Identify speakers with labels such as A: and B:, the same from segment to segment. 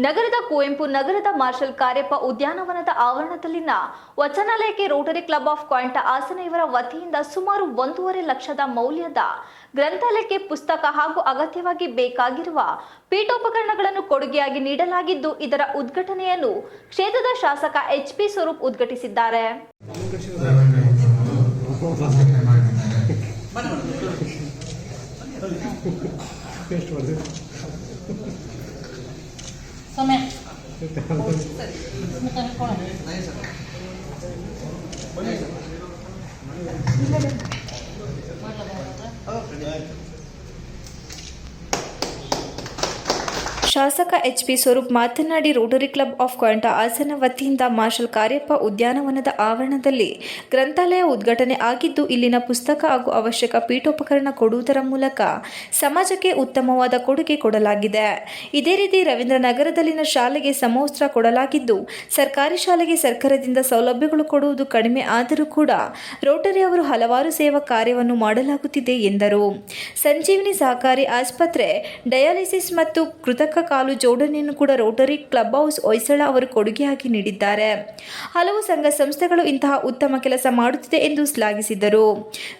A: ನಗರದ ಕುವೆಂಪು ನಗರದ ಮಾರ್ಷಲ್ ಕಾರ್ಯಪ್ಪ ಉದ್ಯಾನವನದ ಆವರಣದಲ್ಲಿನ ವಚನಾಲಯಕ್ಕೆ ರೋಟರಿ ಕ್ಲಬ್ ಆಫ್ ಕ್ವಾಂಟಾ ಹಾಸನ ಇವರ ವತಿಯಿಂದ ಸುಮಾರು 1.5 ಲಕ್ಷದ ಮೌಲ್ಯದ ಗ್ರಂಥಾಲಯಕ್ಕೆ ಪುಸ್ತಕ ಹಾಗೂ ಅಗತ್ಯವಾಗಿ ಬೇಕಾಗಿರುವ ಪೀಠೋಪಕರಣಗಳನ್ನು ಕೊಡುಗೆಯಾಗಿ ನೀಡಲಾಗಿದ್ದು, ಇದರ ಉದ್ಘಾಟನೆಯನ್ನು ಕ್ಷೇತ್ರದ ಶಾಸಕ ಎಚ್.ಪಿ. ಸ್ವರೂಪ್ ಉದ್ಘಾಟಿಸಿದ್ದಾರೆ. ಶಾಸಕ ಎಚ್.ಪಿ. ಸ್ವರೂಪ್ ಮಾತನಾಡಿ, ರೋಟರಿ ಕ್ಲಬ್ ಆಫ್ ಕ್ವಾಂಟಾ ಹಾಸನ ವತಿಯಿಂದ ಮಾರ್ಷಲ್ ಕಾರ್ಯಪ್ಪ ಉದ್ಯಾನವನದ ಆವರಣದಲ್ಲಿ ಗ್ರಂಥಾಲಯ ಉದ್ಘಾಟನೆ ಆಗಿದ್ದು, ಇಲ್ಲಿನ ಪುಸ್ತಕ ಹಾಗೂ ಅವಶ್ಯಕ ಪೀಠೋಪಕರಣ ಕೊಡುವುದರ ಮೂಲಕ ಸಮಾಜಕ್ಕೆ ಉತ್ತಮವಾದ ಕೊಡುಗೆ ಕೊಡಲಾಗಿದೆ. ಇದೇ ರೀತಿ ರವೀಂದ್ರನಗರದಲ್ಲಿನ ಶಾಲೆಗೆ ಸಮವಸ್ತ್ರ ಕೊಡಲಾಗಿದ್ದು, ಸರ್ಕಾರಿ ಶಾಲೆಗೆ ಸರ್ಕಾರದಿಂದ ಸೌಲಭ್ಯಗಳು ಕೊಡುವುದು ಕಡಿಮೆ ಆದರೂ ಕೂಡ ರೋಟರಿ ಅವರು ಹಲವಾರು ಸೇವಾ ಕಾರ್ಯವನ್ನು ಮಾಡಲಾಗುತ್ತಿದೆ ಎಂದರು. ಸಂಜೀವಿನಿ ಸಹಕಾರಿ ಆಸ್ಪತ್ರೆ, ಡಯಾಲಿಸಿಸ್ ಮತ್ತು ಕೃತಕ ಕಾಲು ಜೋಡಣೆಯನ್ನು ಕೂಡ ರೋಟರಿ ಕ್ಲಬ್ ಹೌಸ್ ಹೊಯ್ಸಳ ಅವರು ಕೊಡುಗೆಯಾಗಿ ನೀಡಿದ್ದಾರೆ. ಹಲವು ಸಂಘ ಸಂಸ್ಥೆಗಳು ಇಂತಹ ಉತ್ತಮ ಕೆಲಸ ಮಾಡುತ್ತಿದೆ ಎಂದು ಶ್ಲಾಘಿಸಿದರು.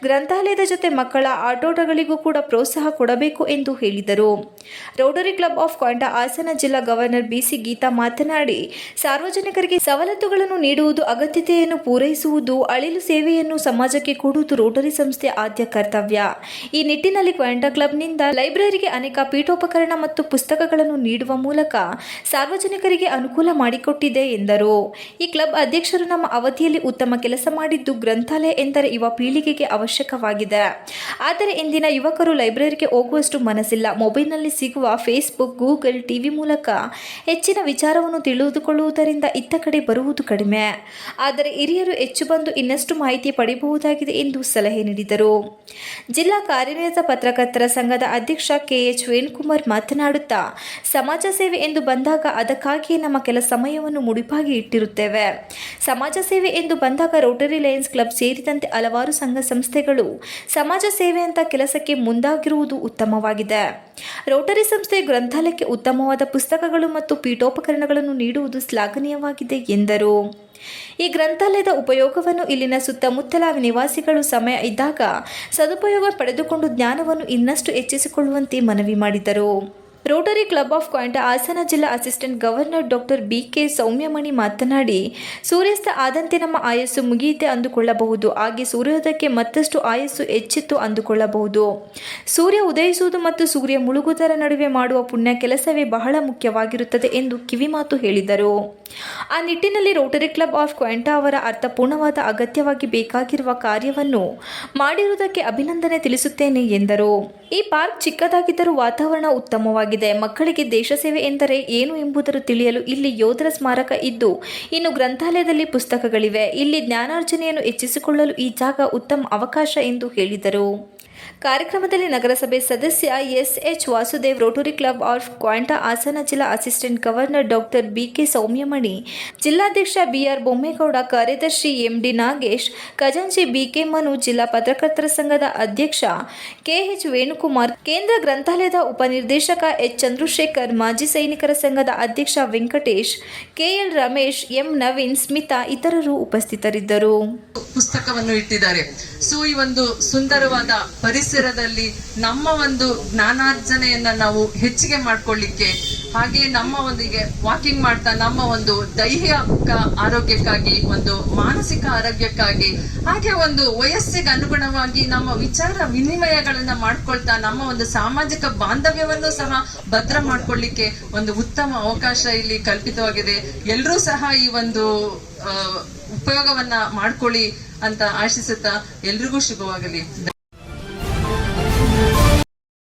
A: ಗ್ರಂಥಾಲಯದ ಜೊತೆ ಮಕ್ಕಳ ಆಟೋಟಗಳಿಗೂ ಕೂಡ ಪ್ರೋತ್ಸಾಹ ಕೊಡಬೇಕು ಎಂದು ಹೇಳಿದರು. ರೋಟರಿ ಕ್ಲಬ್ ಆಫ್ ಕ್ವಾಂಟಾ ಹಾಸನ ಜಿಲ್ಲಾ ಗವರ್ನರ್ ಬಿ.ಸಿ. ಗೀತಾ ಮಾತನಾಡಿ, ಸಾರ್ವಜನಿಕರಿಗೆ ಸವಲತ್ತುಗಳನ್ನು ನೀಡುವುದು, ಅಗತ್ಯತೆಯನ್ನು ಪೂರೈಸುವುದು, ಅಳಿಲು ಸೇವೆಯನ್ನು ಸಮಾಜಕ್ಕೆ ಕೊಡುವುದು ರೋಟರಿ ಸಂಸ್ಥೆಯ ಆದ್ಯ ಕರ್ತವ್ಯ. ಈ ನಿಟ್ಟಿನಲ್ಲಿ ಕ್ವಾಂಟಾ ಕ್ಲಬ್ನಿಂದ ಲೈಬ್ರರಿಗೆ ಅನೇಕ ಪೀಠೋಪಕರಣ ಮತ್ತು ಪುಸ್ತಕಗಳನ್ನು ನೀಡುವ ಮೂಲಕ ಸಾರ್ವಜನಿಕರಿಗೆ ಅನುಕೂಲ ಮಾಡಿಕೊಟ್ಟಿದೆ ಎಂದರು. ಈ ಕ್ಲಬ್ ಅಧ್ಯಕ್ಷರು ನಮ್ಮ ಅವಧಿಯಲ್ಲಿ ಉತ್ತಮ ಕೆಲಸ ಮಾಡಿದ್ದು, ಗ್ರಂಥಾಲಯ ಎಂದರೆ ಯುವ ಪೀಳಿಗೆಗೆ ಅವಶ್ಯಕವಾಗಿದೆ. ಆದರೆ ಇಂದಿನ ಯುವಕರು ಲೈಬ್ರರಿಗೆ ಹೋಗುವಷ್ಟು ಮನಸ್ಸಿಲ್ಲ. ಮೊಬೈಲ್ನಲ್ಲಿ ಸಿಗುವ ಫೇಸ್ಬುಕ್, ಗೂಗಲ್, ಟಿವಿ ಮೂಲಕ ಹೆಚ್ಚಿನ ವಿಚಾರವನ್ನು ತಿಳಿದುಕೊಳ್ಳುವುದರಿಂದ ಇತ್ತ ಕಡೆ ಬರುವುದು ಕಡಿಮೆ. ಆದರೆ ಹಿರಿಯರು ಹೆಚ್ಚು ಬಂದು ಇನ್ನಷ್ಟು ಮಾಹಿತಿ ಪಡೆಯಬಹುದಾಗಿದೆ ಎಂದು ಸಲಹೆ ನೀಡಿದರು. ಜಿಲ್ಲಾ ಕಾರ್ಯನಿರತ ಪತ್ರಕರ್ತರ ಸಂಘದ ಅಧ್ಯಕ್ಷ ಕೆ.ಎಚ್. ವೇಣುಕುಮಾರ್ ಮಾತನಾಡುತ್ತಾ, ಸಮಾಜ ಸೇವೆ ಎಂದು ಬಂದಾಗ ಅದಕ್ಕಾಗಿಯೇ ನಮ್ಮ ಕೆಲ ಸಮಯವನ್ನು ಮುಡಿಪಾಗಿ ಇಟ್ಟಿರುತ್ತೇವೆ. ಸಮಾಜ ಸೇವೆ ಎಂದು ಬಂದಾಗ ರೋಟರಿ ಲಯನ್ಸ್ ಕ್ಲಬ್ ಸೇರಿದಂತೆ ಹಲವಾರು ಸಂಘ ಸಂಸ್ಥೆಗಳು ಸಮಾಜ ಸೇವೆಯಂತ ಕೆಲಸಕ್ಕೆ ಮುಂದಾಗಿರುವುದು ಉತ್ತಮವಾಗಿದೆ. ರೋಟರಿ ಸಂಸ್ಥೆ ಗ್ರಂಥಾಲಯಕ್ಕೆ ಉತ್ತಮವಾದ ಪುಸ್ತಕಗಳು ಮತ್ತು ಪೀಠೋಪಕರಣಗಳನ್ನು ನೀಡುವುದು ಶ್ಲಾಘನೀಯವಾಗಿದೆ ಎಂದರು. ಈ ಗ್ರಂಥಾಲಯದ ಉಪಯೋಗವನ್ನು ಇಲ್ಲಿನ ಸುತ್ತಮುತ್ತಲ ನಿವಾಸಿಗಳು ಸಮಯ ಇದ್ದಾಗ ಸದುಪಯೋಗ ಪಡೆದುಕೊಂಡು ಜ್ಞಾನವನ್ನು ಇನ್ನಷ್ಟು ಹೆಚ್ಚಿಸಿಕೊಳ್ಳುವಂತೆ ಮನವಿ ಮಾಡಿದರು. ರೋಟರಿ ಕ್ಲಬ್ ಆಫ್ ಕ್ವಾಂಟಾ ಹಾಸನ ಜಿಲ್ಲಾ ಅಸಿಸ್ಟೆಂಟ್ ಗವರ್ನರ್ ಡಾಕ್ಟರ್ ಬಿ.ಕೆ. ಸೌಮ್ಯಮಣಿ ಮಾತನಾಡಿ, ಸೂರ್ಯಾಸ್ತ ಆದಂತೆ ನಮ್ಮ ಆಯಸ್ಸು ಮುಗಿಯಿತೆ ಅಂದುಕೊಳ್ಳಬಹುದು. ಹಾಗೆ ಸೂರ್ಯೋದಯಕ್ಕೆ ಮತ್ತಷ್ಟು ಆಯಸ್ಸು ಹೆಚ್ಚಿತ್ತು ಅಂದುಕೊಳ್ಳಬಹುದು. ಸೂರ್ಯ ಉದಯಿಸುವುದು ಮತ್ತು ಸೂರ್ಯ ಮುಳುಗುವುದರ ನಡುವೆ ಮಾಡುವ ಪುಣ್ಯ ಕೆಲಸವೇ ಬಹಳ ಮುಖ್ಯವಾಗಿರುತ್ತದೆ ಎಂದು ಕಿವಿಮಾತು ಹೇಳಿದರು. ಆ ನಿಟ್ಟಿನಲ್ಲಿ ರೋಟರಿ ಕ್ಲಬ್ ಆಫ್ ಕ್ವಾಂಟಾ ಅವರ ಅರ್ಥಪೂರ್ಣವಾದ ಅಗತ್ಯವಾಗಿ ಬೇಕಾಗಿರುವ ಕಾರ್ಯವನ್ನು ಮಾಡಿರುವುದಕ್ಕೆ ಅಭಿನಂದನೆ ತಿಳಿಸುತ್ತೇನೆ ಎಂದರು. ಈ ಪಾರ್ಕ್ ಚಿಕ್ಕದಾಗಿದ್ದರೂ ವಾತಾವರಣ ಉತ್ತಮವಾಗಿದೆ. ಮಕ್ಕಳಿಗೆ ದೇಶ ಸೇವೆ ಎಂದರೆ ಏನು ಎಂಬುದನ್ನು ತಿಳಿಯಲು ಇಲ್ಲಿ ಯೋಧರ ಸ್ಮಾರಕ ಇದ್ದು, ಇನ್ನು ಗ್ರಂಥಾಲಯದಲ್ಲಿ ಪುಸ್ತಕಗಳಿವೆ. ಇಲ್ಲಿ ಜ್ಞಾನಾರ್ಜನೆಯನ್ನು ಹೆಚ್ಚಿಸಿಕೊಳ್ಳಲು ಈ ಜಾಗ ಉತ್ತಮ ಅವಕಾಶ ಎಂದು ಹೇಳಿದರು. ಕಾರ್ಯಕ್ರಮದಲ್ಲಿ ನಗರಸಭೆ ಸದಸ್ಯ S H. Vasudev, Rotary Club of ಕ್ವಾಂಟಾ ಹಾಸನ ಜಿಲ್ಲಾ assistant governor doctor B K. Soumyamani, ಜಿಲ್ಲಾಧ್ಯಕ್ಷ ಬಿ.ಆರ್. ಬೊಮ್ಮೇಗೌಡ, ಕಾರ್ಯದರ್ಶಿ ಎಂ.ಡಿ. ನಾಗೇಶ್, ಖಜಾಂಚಿ ಬಿ.ಕೆ. ಮನು, ಜಿಲ್ಲಾ ಪತ್ರಕರ್ತರ ಸಂಘದ ಅಧ್ಯಕ್ಷ ಕೆ.ಎಚ್. ವೇಣುಕುಮಾರ್, ಕೇಂದ್ರ ಗ್ರಂಥಾಲಯದ ಉಪನಿರ್ದೇಶಕ ಎಚ್. ಚಂದ್ರಶೇಖರ್, ಮಾಜಿ ಸೈನಿಕರ ಸಂಘದ ಅಧ್ಯಕ್ಷ ವೆಂಕಟೇಶ್, ಕೆ.ಎಲ್. ರಮೇಶ್, ಎಂ. ನವೀನ್, ಸ್ಮಿತಾ ಇತರರು ಉಪಸ್ಥಿತರಿದ್ದರು.
B: ಪುಸ್ತಕವನ್ನು ಇಟ್ಟಿದ್ದಾರೆ. ಸೊ ಈ ಒಂದು ಸುಂದರವಾದ ಪರಿಸರದಲ್ಲಿ ನಮ್ಮ ಒಂದು ಜ್ಞಾನಾರ್ಜನೆಯನ್ನ ನಾವು ಹೆಚ್ಚಿಗೆ ಮಾಡ್ಕೊಳ್ಳಿಕ್ಕೆ, ಹಾಗೆ ನಮ್ಮ ಒಂದಿಗೆ ವಾಕಿಂಗ್ ಮಾಡ್ತಾ ನಮ್ಮ ಒಂದು ದೈಹಿಕ ಆರೋಗ್ಯಕ್ಕಾಗಿ, ಒಂದು ಮಾನಸಿಕ ಆರೋಗ್ಯಕ್ಕಾಗಿ, ಹಾಗೆ ಒಂದು ವಯಸ್ಸಿಗೆ ಅನುಗುಣವಾಗಿ ನಮ್ಮ ವಿಚಾರ ವಿನಿಮಯಗಳನ್ನ ಮಾಡ್ಕೊಳ್ತಾ ನಮ್ಮ ಒಂದು ಸಾಮಾಜಿಕ ಬಾಂಧವ್ಯವನ್ನು ಸಹ ಭದ್ರ ಮಾಡ್ಕೊಳ್ಳಿಕ್ಕೆ ಒಂದು ಉತ್ತಮ ಅವಕಾಶ ಇಲ್ಲಿ ಕಲ್ಪಿತವಾಗಿದೆ. ಎಲ್ಲರೂ ಸಹ ಈ ಒಂದು ಉಪಯೋಗವನ್ನ ಮಾಡ್ಕೊಳ್ಳಿ ಅಂತ ಆಶಿಸುತ್ತಾ ಎಲ್ರಿಗೂ ಶುಭವಾಗಲಿ.